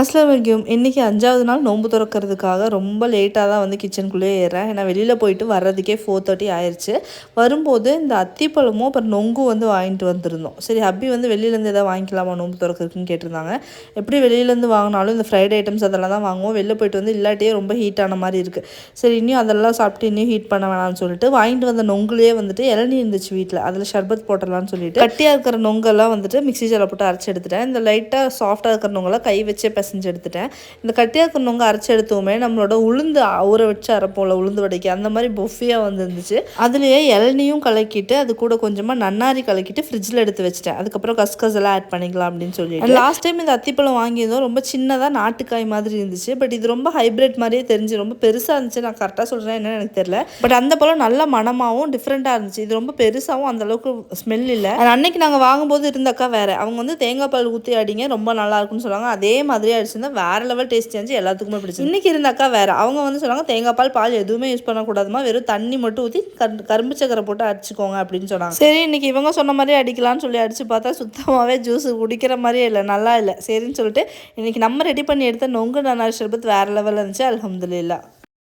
அஸ்ஸலாமு அலைக்கும். இன்றைக்கி 5வது நாள் நோன்பு திறக்கிறதுக்காக ரொம்ப லேட்டாக தான் வந்து கிச்சனுக்குள்ளேயே ஏறேன். ஏன்னா வெளியில் போயிட்டு வர்றதுக்கே 4:30 ஆயிடுச்சு. வரும்போது இந்த அத்திப்பழமும் அப்புறம் நொங்கும் வந்து வாங்கிட்டு வந்திருந்தோம். சரி ஹப்பி வந்து வெளியிலேருந்து எதாவது வாங்கிக்கலாமா நோன்பு திறக்கிறதுக்குன்னு கேட்டிருந்தாங்க. எப்படி வெளியிலேருந்து வாங்கினாலும் இந்த ஃப்ரைட் ஐட்டம்ஸ் அதெல்லாம் தான் வாங்குவோம். வெளில போயிட்டு வந்து இல்லாட்டியே ரொம்ப ஹீட்டான மாதிரி இருக்குது. சரி இன்னும் அதெல்லாம் சாப்பிட்டு இன்னும் ஹீட் பண்ண வேணாம்னு சொல்லிட்டு வாங்கிட்டு வந்த நொங்குலேயே வந்துட்டு இளநீ இருந்துச்சு வீட்டில். அதில் ஷர்பத் போட்டுடலான்னு சொல்லிட்டு கட்டியாக இருக்கிற நொங்கெல்லாம் வந்துட்டு மிக்ஸி ஜாரில் போட்டு அரைச்சி எடுத்துட்டேன். இந்த லைட்டாக சாஃப்டாக இருக்கிற நொங்கெல்லாம் கை வச்சே செஞ்சு எடுத்துட்டேன். இந்த கட்டியாக இருக்கிறவங்க அரைச்சி எடுத்தோமே நம்மளோட உளுந்து ஊற வச்சு அரைப்போம்ல உளுந்து வடைக்கு அந்த மாதிரி பொஃபியாக வந்துருந்துச்சு. அதுலேயே இளநியும் கலக்கிட்டு அது கூட கொஞ்சமாக நன்னாரி கலக்கிட்டு ஃப்ரிட்ஜில் எடுத்து வச்சுட்டேன். அதுக்கப்புறம் கஸ்கஸ் எல்லாம் ஆட் பண்ணிக்கலாம் அப்படின்னு சொல்லிட்டு லாஸ்ட் டைம் இந்த அத்திப்பழம் வாங்கியிருந்தோம். ரொம்ப சின்னதாக நாட்டுக்காய் மாதிரி இருந்துச்சு. பட் இது ரொம்ப ஹைப்ரிட் மாதிரியே தெரிஞ்சு ரொம்ப பெருசாக இருந்துச்சு. நான் கரெக்டாக சொல்கிறேன் என்னன்னு எனக்கு தெரியல. பட் அந்த பழம் நல்ல மனமாகவும் டிஃப்ரெண்ட்டாக இருந்துச்சு. இது ரொம்ப பெருசாகவும் அந்தளவுக்கு ஸ்மெல் இல்லை. அன்னைக்கு நாங்கள் வாங்கும்போது இருந்தக்கா வேறு அவங்க வந்து தேங்காய் பால் ஊற்றி அடிங்க ரொம்ப நல்லா இருக்குன்னு சொல்லுவாங்க. அதே மாதிரி அடிச்சிருந்தா வேறு லெவல் டேஸ்ட் இருந்துச்சு. எல்லாத்துக்குமே பிடிச்சி. இன்றைக்கி இருந்தாக்கா வேறு அவங்க வந்து சொல்லுவாங்க தேங்காய் பால் எதுவுமே யூஸ் பண்ணக்கூடாதுமா, வெறும் தண்ணி மட்டும் ஊற்றி கரும்பு சக்கரை போட்டு அடிச்சுக்கோங்க அப்படின்னு சொன்னாங்க. சரி இன்னைக்கு இவங்க சொன்ன மாதிரி அடிக்கலாம்னு சொல்லி அடிச்சு பார்த்தா சுத்தமாகவே ஜூஸ் குடிக்கிற மாதிரியே இல்லை, நல்லா இல்லை. சரின்னு சொல்லிட்டு இன்னைக்கு நம்ம ரெடி பண்ணி எடுத்த நொங்கு நன்னாரி ஷர்பத் வேறு லெவலில் இருந்துச்சு. அல்ஹம்துலில்லாஹ்.